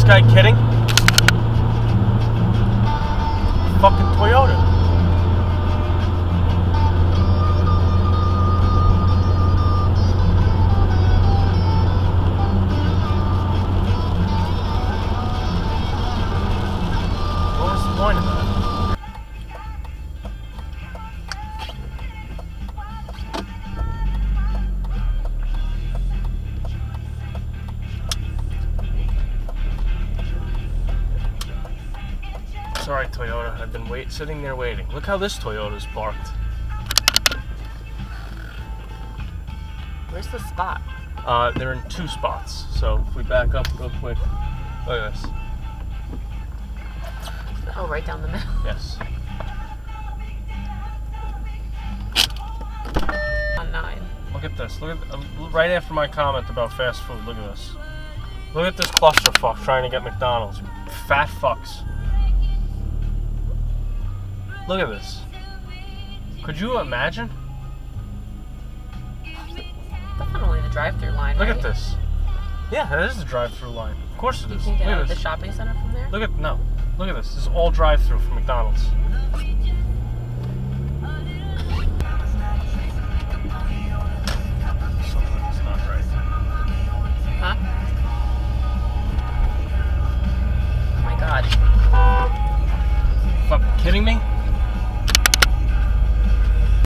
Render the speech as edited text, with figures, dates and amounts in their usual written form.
guy kidding? Fucking Toyota. What was the point of that? Sorry, Toyota. I've been sitting there waiting. Look how this Toyota's parked. Where's the spot? They're in 2 spots. So if we back up real quick, look at this. Oh, right down the middle. Yes. On 9. Look at this. Look at right after my comment about fast food. Look at this. Look at this clusterfuck trying to get McDonald's. Fat fucks. Look at this. Could you imagine? Definitely the drive-through line. Look right? at this. Yeah, it is the drive-through line. Of course it is. You can Look get at out of the this. shopping center from there? Look at this. This is all drive-through from McDonald's.